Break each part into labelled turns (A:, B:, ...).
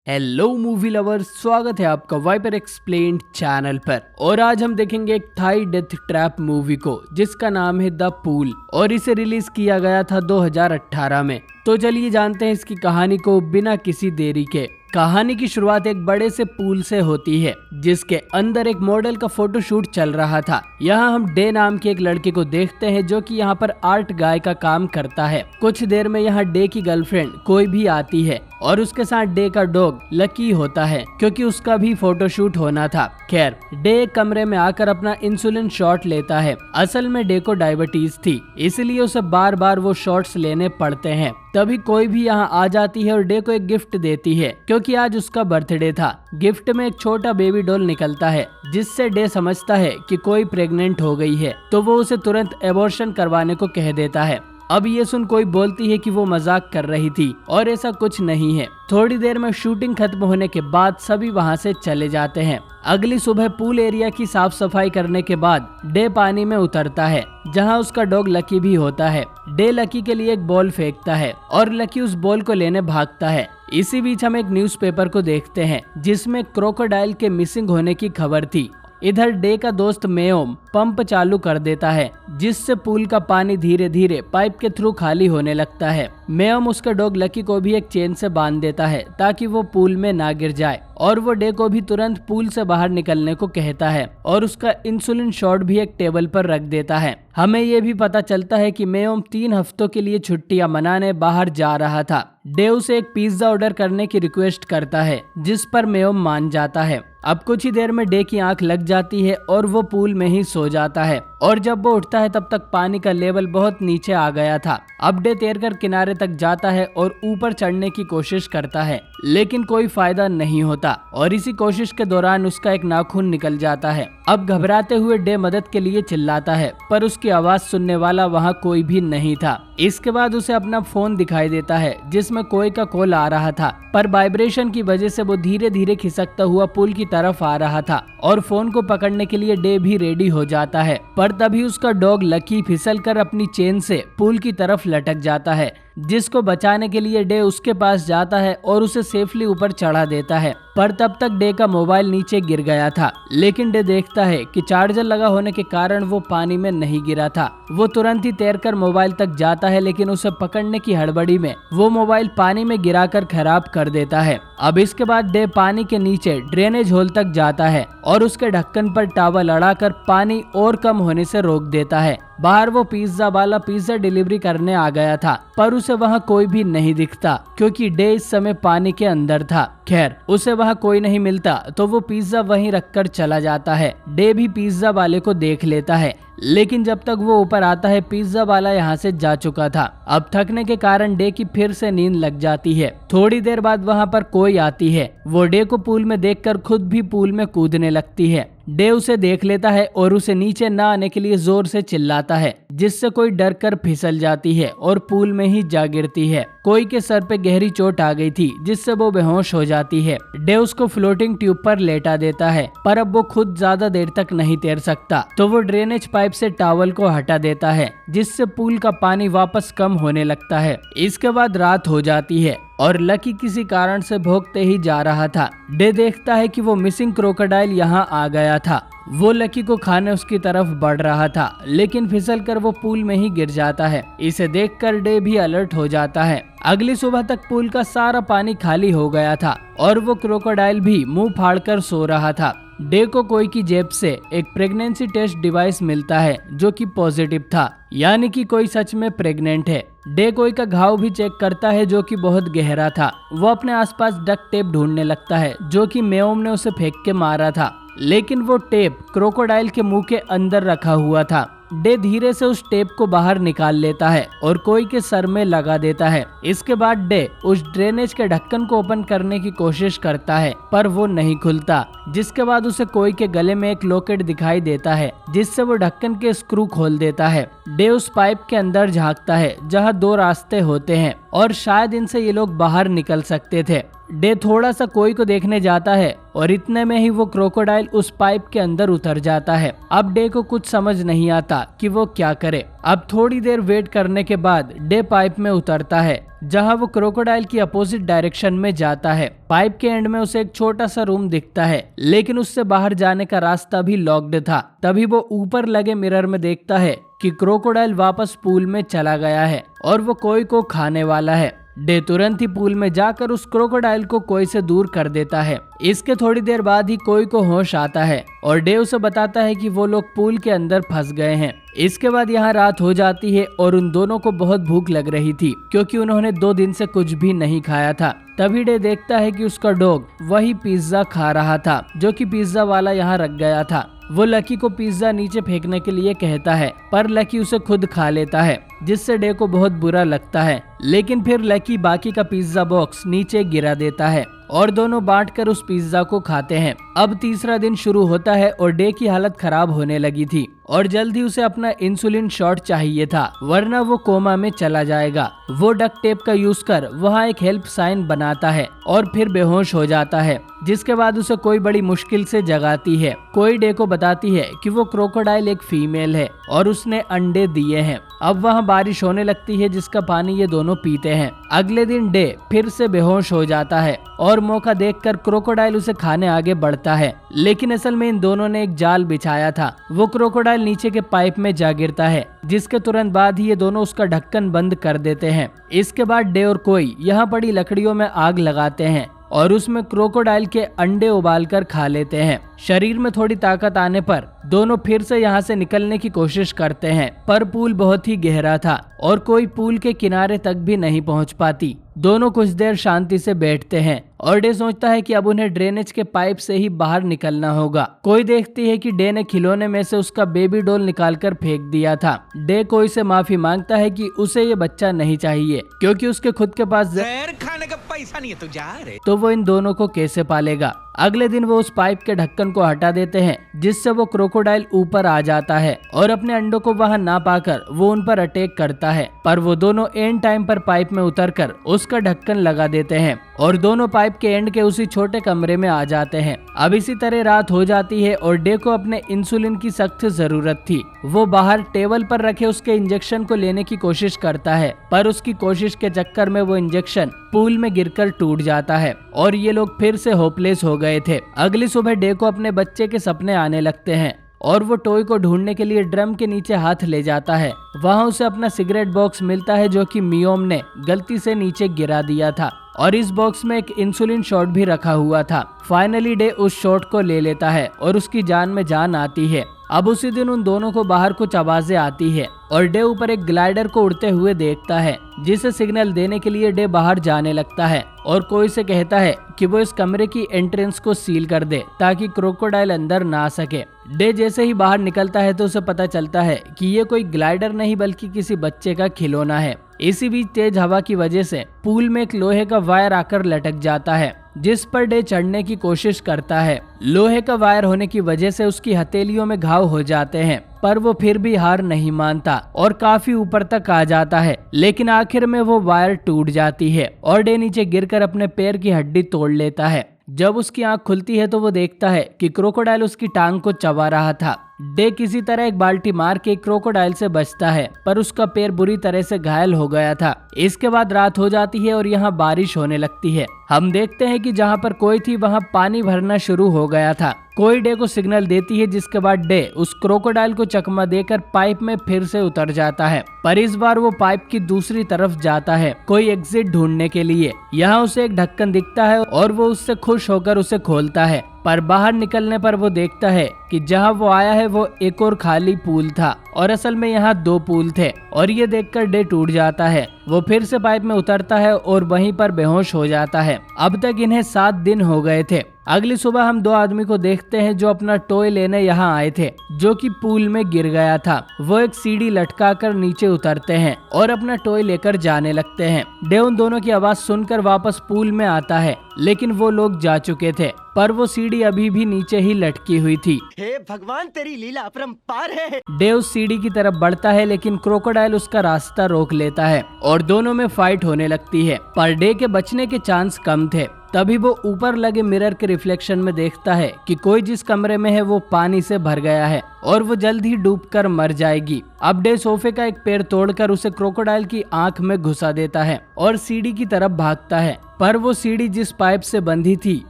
A: Hello movie lovers, स्वागत है आपका वाइपर एक्सप्लेन्ड चैनल पर। और आज हम देखेंगे एक थाई डेथ ट्रैप मूवी को जिसका नाम है द पूल और इसे रिलीज किया गया था 2018 में। तो चलिए जानते हैं इसकी कहानी को बिना किसी देरी के। कहानी की शुरुआत एक बड़े से पूल से होती है जिसके अंदर एक मॉडल का फोटोशूट चल रहा था। यहाँ हम डे नाम के एक लड़के को देखते हैं जो कि यहाँ पर आर्ट गाय का काम करता है। कुछ देर में यहाँ डे की गर्लफ्रेंड कोई भी आती है और उसके साथ डे का डॉग लकी होता है क्योंकि उसका भी फोटोशूट होना था। खैर, डे कमरे में आकर अपना इंसुलिन शॉट लेता है। असल में डे को डायबिटीज थी, इसलिए उसे बार बार वो शॉट्स लेने पड़ते हैं। तभी कोई भी यहाँ आ जाती है और डे को एक गिफ्ट देती है क्योंकि आज उसका बर्थडे था। गिफ्ट में एक छोटा बेबी डॉल निकलता है जिससे डे समझता है कि कोई प्रेग्नेंट हो गई है, तो वो उसे तुरंत एबॉर्शन करवाने को कह देता है। अब ये सुन कोई बोलती है कि वो मजाक कर रही थी और ऐसा कुछ नहीं है। थोड़ी देर में शूटिंग खत्म होने के बाद सभी वहां से चले जाते हैं। अगली सुबह पूल एरिया की साफ सफाई करने के बाद डे पानी में उतरता है जहां उसका डॉग लकी भी होता है। डे लकी के लिए एक बॉल फेंकता है और लकी उस बॉल को लेने भागता है। इसी बीच हम एक न्यूज़पेपर को देखते हैं जिसमें क्रोकोडाइल के मिसिंग होने की खबर थी। इधर डे का दोस्त मेयोम पंप चालू कर देता है जिससे पूल का पानी धीरे धीरे पाइप के थ्रू खाली होने लगता है। मेयोम उसके डॉग लकी को भी एक चेन से बांध देता है ताकि वो पूल में ना गिर जाए और वो डे को भी तुरंत पूल से बाहर निकलने को कहता है और उसका इंसुलिन शॉट भी एक टेबल पर रख देता है। हमें ये भी पता चलता है कि मेयोम 3 हफ्तों के लिए छुट्टियां मनाने बाहर जा रहा था। डे उसे एक पिज्जा ऑर्डर करने की रिक्वेस्ट करता है जिस पर मेयोम मान जाता है। अब कुछ ही देर में डे की आंख लग जाती है और वो पूल में ही सो जाता है और जब वो उठता है तब तक पानी का लेवल बहुत नीचे आ गया था। अब डे तैरकर किनारे तक जाता है और ऊपर चढ़ने की कोशिश करता है लेकिन कोई फायदा नहीं होता और इसी कोशिश के दौरान उसका एक नाखून निकल जाता है। अब घबराते हुए डे मदद के लिए चिल्लाता है पर उसकी आवाज सुनने वाला वहाँ कोई भी नहीं था। इसके बाद उसे अपना फोन दिखाई देता है जिसमें कोई का कॉल आ रहा था पर वाइब्रेशन की वजह से वो धीरे धीरे खिसकता हुआ पुल की तरफ आ रहा था और फोन को पकड़ने के लिए डे भी रेडी हो जाता है। पर तभी उसका डॉग लकी फिसलकर अपनी चेन से पुल की तरफ लटक जाता है जिसको बचाने के लिए डे उसके पास जाता है और उसे सेफली ऊपर चढ़ा देता है। पर तब तक डे का मोबाइल नीचे गिर गया था लेकिन डे देखता है कि चार्जर लगा होने के कारण वो पानी में नहीं गिरा था। वो तुरंत ही तैरकर मोबाइल तक जाता है लेकिन उसे पकड़ने की हड़बड़ी में वो मोबाइल पानी में गिराकर खराब कर देता है। अब इसके बाद डे पानी के नीचे ड्रेनेज होल तक जाता है और उसके ढक्कन पर टॉवल अड़ाकर पानी और कम होने से रोक देता है। बाहर वो पिज्जा वाला पिज्जा डिलीवरी करने आ गया था पर उसे वहाँ कोई भी नहीं दिखता क्योंकि डे इस समय पानी के अंदर था। खैर, उसे वहाँ कोई नहीं मिलता तो वो पिज्जा वहीं रखकर चला जाता है। डे भी पिज्जा वाले को देख लेता है लेकिन जब तक वो ऊपर आता है पिज्जा वाला यहाँ से जा चुका था। अब थकने के कारण डे की फिर से नींद लग जाती है। थोड़ी देर बाद वहाँ पर कोई आती है। वो डे को पूल में देखकर खुद भी पूल में कूदने लगती है। डे उसे देख लेता है और उसे नीचे न आने के लिए जोर से चिल्लाता है जिससे कोई डर कर फिसल जाती है और पूल में ही जा गिरती है। कोई के सर पे गहरी चोट आ गई थी जिससे वो बेहोश हो जाती है। डे उसको फ्लोटिंग ट्यूब पर लेटा देता है पर अब वो खुद ज्यादा देर तक नहीं तैर सकता तो वो ड्रेनेज पाइप से टॉवल को हटा देता है जिससे पूल का पानी वापस कम होने लगता है। इसके बाद रात हो जाती है और लकी किसी कारण से भोगते ही जा रहा था। डे देखता है कि वो मिसिंग क्रोकोडाइल यहाँ आ गया था। वो लकी को खाने उसकी तरफ बढ़ रहा था लेकिन फिसलकर वो पूल में ही गिर जाता है। इसे देखकर डे भी अलर्ट हो जाता है। अगली सुबह तक पूल का सारा पानी खाली हो गया था और वो क्रोकोडाइल भी मुंह फाड़कर सो रहा था। डे को कोई की जेब से एक प्रेगनेंसी टेस्ट डिवाइस मिलता है जो कि पॉजिटिव था, यानी कि कोई सच में प्रेग्नेंट है। डे कोई का घाव भी चेक करता है जो कि बहुत गहरा था। वो अपने आसपास डक्ट टेप ढूंढने लगता है जो कि मेयोम ने उसे फेंक के मारा था लेकिन वो टेप क्रोकोडाइल के मुंह के अंदर रखा हुआ था। डे धीरे से उस टेप को बाहर निकाल लेता है और कोई के सर में लगा देता है। इसके बाद डे उस ड्रेनेज के ढक्कन को ओपन करने की कोशिश करता है पर वो नहीं खुलता, जिसके बाद उसे कोई के गले में एक लॉकेट दिखाई देता है जिससे वो ढक्कन के स्क्रू खोल देता है। डे उस पाइप के अंदर झांकता है जहाँ 2 रास्ते होते हैं और शायद इनसे ये लोग बाहर निकल सकते थे। डे थोड़ा सा कोई को देखने जाता है और इतने में ही वो क्रोकोडाइल उस पाइप के अंदर उतर जाता है। अब डे को कुछ समझ नहीं आता कि वो क्या करे। अब थोड़ी देर वेट करने के बाद डे पाइप में उतरता है, जहां वो क्रोकोडाइल की अपोजिट डायरेक्शन में जाता है। पाइप के एंड में उसे एक छोटा सा रूम दिखता है, लेकिन उससे बाहर जाने का रास्ता भी लॉक्ड था। तभी वो ऊपर लगे मिरर में देखता है कि क्रोकोडाइल वापस पूल में चला गया है और वो कोई को खाने वाला है। डे तुरंत ही पूल में जाकर उस क्रोकोडाइल को कोई से दूर कर देता है। इसके थोड़ी देर बाद ही कोई को होश आता है और डे उसे बताता है कि वो लोग पूल के अंदर फंस गए हैं। इसके बाद यहाँ रात हो जाती है और उन दोनों को बहुत भूख लग रही थी, क्योंकि उन्होंने 2 दिन से कुछ भी नहीं खाया था। तभी डे देखता है कि उसका डॉग वही पिज्जा खा रहा था जो कि पिज्जा वाला यहाँ रख गया था। वो लकी को पिज्जा नीचे फेंकने के लिए कहता है, पर लकी उसे खुद खा लेता है, जिससे डे को बहुत बुरा लगता है। लेकिन फिर लकी बाकी का पिज्जा बॉक्स नीचे गिरा देता है और दोनों बांटकर उस पिज्जा को खाते हैं। अब तीसरा दिन शुरू होता है और डे की हालत खराब होने लगी थी और जल्द ही उसे अपना इंसुलिन शॉट चाहिए था, वरना वो कोमा में चला जाएगा। वो डक्ट टेप का यूज कर वहाँ एक हेल्प साइन बनाता है और फिर बेहोश हो जाता है, जिसके बाद उसे कोई बड़ी मुश्किल से जगाती है। कोई डे को बताती है कि वो क्रोकोडाइल एक फीमेल है और उसने अंडे दिए हैं। अब वहाँ बारिश होने लगती है, जिसका पानी ये दोनों पीते हैं। अगले दिन डे फिर से बेहोश हो जाता है और मौका देखकर क्रोकोडाइल उसे खाने आगे बढ़ता है, लेकिन असल में इन दोनों ने एक जाल बिछाया था। वो क्रोकोडाइल नीचे के पाइप में जा गिरता है, जिसके तुरंत बाद ही ये दोनों उसका ढक्कन बंद कर देते हैं। इसके बाद डे और कोई यहाँ पड़ी लकड़ियों में आग लगाते हैं और उसमें क्रोकोडाइल के अंडे उबालकर खा लेते हैं। शरीर में थोड़ी ताकत आने पर दोनों फिर से यहाँ से निकलने की कोशिश करते हैं, पर पूल बहुत ही गहरा था और कोई पूल के किनारे तक भी नहीं पहुँच पाती। दोनों कुछ देर शांति से बैठते हैं और डे सोचता है कि अब उन्हें ड्रेनेज के पाइप से ही बाहर निकलना होगा। कोई देखती है कि डे ने खिलौने में से उसका बेबी डॉल निकालकर फेंक दिया था। डे कोई से माफी मांगता है कि उसे ये बच्चा नहीं चाहिए, क्योंकि उसके खुद के पास
B: खाने का पैसा नहीं है, तो जा रे।
A: तो वो इन दोनों को कैसे पालेगा। अगले दिन वो उस पाइप के ढक्कन को हटा देते हैं, जिससे वो क्रोकोडाइल ऊपर आ जाता है और अपने अंडों को वहां ना पाकर वो उन पर अटैक करता है। पर वो दोनों एंड टाइम पर पाइप में उतरकर उसका ढक्कन लगा देते हैं और दोनों पाइप के एंड के उसी छोटे कमरे में आ जाते हैं। अब इसी तरह रात हो जाती है और डे को अपने इंसुलिन की सख्त जरूरत थी। वो बाहर टेबल पर रखे उसके इंजेक्शन को लेने की कोशिश करता है, पर उसकी कोशिश के चक्कर में वो इंजेक्शन पूल में गिरकर टूट जाता है और ये लोग फिर से होपलेस हो गए थे। अगली सुबह डे को अपने बच्चे के सपने आने लगते हैं और वो टॉय को ढूंढने के लिए ड्रम के नीचे हाथ ले जाता है। वहाँ उसे अपना सिगरेट बॉक्स मिलता है, जो कि मियोम ने गलती से नीचे गिरा दिया था और इस बॉक्स में एक इंसुलिन शॉट भी रखा हुआ था। फाइनली डे उस शॉट को ले लेता है और उसकी जान में जान आती है। अब उसी दिन उन दोनों को बाहर कुछ आवाजें आती है और डे ऊपर एक ग्लाइडर को उड़ते हुए देखता है, जिसे सिग्नल देने के लिए डे बाहर जाने लगता है और कोई से कहता है कि वो इस कमरे की एंट्रेंस को सील कर दे ताकि क्रोकोडाइल अंदर ना आ सके। डे जैसे ही बाहर निकलता है तो उसे पता चलता है कि ये कोई ग्लाइडर नहीं बल्कि किसी बच्चे का खिलौना है। इसी बीच तेज हवा की वजह से पूल में एक लोहे का वायर आकर लटक जाता है, जिस पर डे चढ़ने की कोशिश करता है। लोहे का वायर होने की वजह से उसकी हथेलियों में घाव हो जाते हैं, पर वो फिर भी हार नहीं मानता और काफी ऊपर तक आ जाता है। लेकिन आखिर में वो वायर टूट जाती है और डे नीचे गिरकर अपने पैर की हड्डी तोड़ लेता है। जब उसकी आंख खुलती है तो वो देखता है कि क्रोकोडाइल उसकी टांग को चबा रहा था। डे किसी तरह एक बाल्टी मार के क्रोकोडाइल से बचता है, पर उसका पैर बुरी तरह से घायल हो गया था। इसके बाद रात हो जाती है और यहाँ बारिश होने लगती है। हम देखते हैं कि जहाँ पर कोई थी वहाँ पानी भरना शुरू हो गया था। कोई डे को सिग्नल देती है, जिसके बाद डे उस क्रोकोडाइल को चकमा देकर पाइप में फिर से उतर जाता है, पर इस बार वो पाइप की दूसरी तरफ जाता है कोई एग्जिट ढूंढने के लिए। यहाँ उसे एक ढक्कन दिखता है और वो उससे खुश होकर उसे खोलता है, पर बाहर निकलने पर वो देखता है कि जहाँ वो आया है वो एक और खाली पूल था और असल में यहाँ 2 पूल थे और ये देखकर डे टूट जाता है। वो फिर से पाइप में उतरता है और वहीं पर बेहोश हो जाता है। अब तक इन्हें 7 दिन हो गए थे। अगली सुबह हम 2 आदमी को देखते हैं जो अपना टॉय लेने यहाँ आए थे, जो कि पूल में गिर गया था। वो एक सीढ़ी लटकाकर नीचे उतरते हैं और अपना टॉय लेकर जाने लगते हैं। डे उन दोनों की आवाज सुनकर वापस पूल में आता है, लेकिन वो लोग जा चुके थे, पर वो सीढ़ी अभी भी नीचे ही लटकी हुई थी।
C: हे भगवान, तेरी लीला अपरंपार है।
A: डे उस सीढ़ी की तरफ बढ़ता है, लेकिन क्रोकोडाइल उसका रास्ता रोक लेता है और दोनों में फाइट होने लगती है, पर डे के बचने के चांस कम थे। तभी वो ऊपर लगे मिरर के रिफ्लेक्शन में देखता है कि कोई जिस कमरे में है वो पानी से भर गया है और वो जल्द ही डूबकर मर जाएगी। अब डे सोफे का एक पैर तोड़कर उसे क्रोकोडाइल की आंख में घुसा देता है और सीढ़ी की तरफ भागता है, पर वो सीढ़ी जिस पाइप से बंधी थी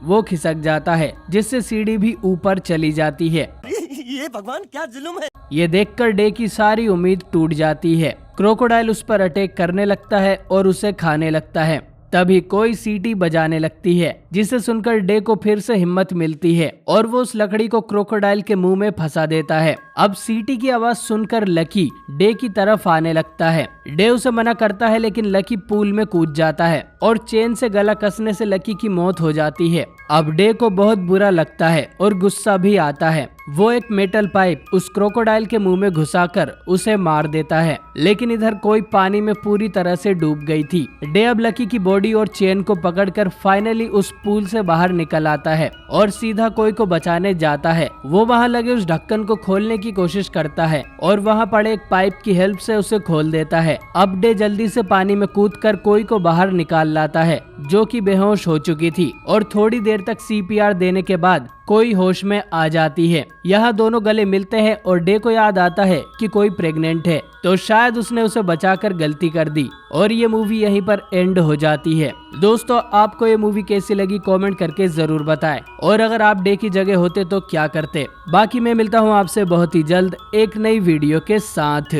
A: वो खिसक जाता है, जिससे सीढ़ी भी ऊपर चली जाती है।
C: ये भगवान क्या जुल्म है।
A: ये देखकर डे की सारी उम्मीद टूट जाती है। क्रोकोडाइल उस पर अटैक करने लगता है और उसे खाने लगता है। तभी कोई सीटी बजाने लगती है, जिसे सुनकर डे को फिर से हिम्मत मिलती है और वो उस लकड़ी को क्रोकोडाइल के मुंह में फंसा देता है। अब सीटी की आवाज सुनकर लकी डे की तरफ आने लगता है। डे उसे मना करता है, लेकिन लकी पूल में कूद जाता है और चेन से गला कसने से लकी की मौत हो जाती है। अब डे को बहुत बुरा लगता है और गुस्सा भी आता है। वो एक मेटल पाइप उस क्रोकोडाइल के मुंह में घुसाकर उसे मार देता है, लेकिन इधर कोई पानी में पूरी तरह से डूब गई थी। डे अब लकी की बॉडी और चेन को पकड़कर फाइनली उस पूल से बाहर निकल आता है और सीधा कोई को बचाने जाता है। वो वहाँ लगे उस ढक्कन को खोलने की कोशिश करता है और वहाँ पड़े एक पाइप की हेल्प से उसे खोल देता है। अब डे जल्दी से पानी में कूदकर कोई को बाहर निकाल लाता है, जो कि बेहोश हो चुकी थी, और थोड़ी देर तक सीपीआर देने के बाद कोई होश में आ जाती है। यहाँ दोनों गले मिलते हैं और डे को याद आता है कि कोई प्रेग्नेंट है, तो शायद उसने उसे बचाकर गलती कर दी, और ये मूवी यहीं पर एंड हो जाती है। दोस्तों, आपको ये मूवी कैसी लगी कमेंट करके जरूर बताएं, और अगर आप डे की जगह होते तो क्या करते। बाकी मैं मिलता हूँ आपसे बहुत ही जल्द एक नई वीडियो के साथ।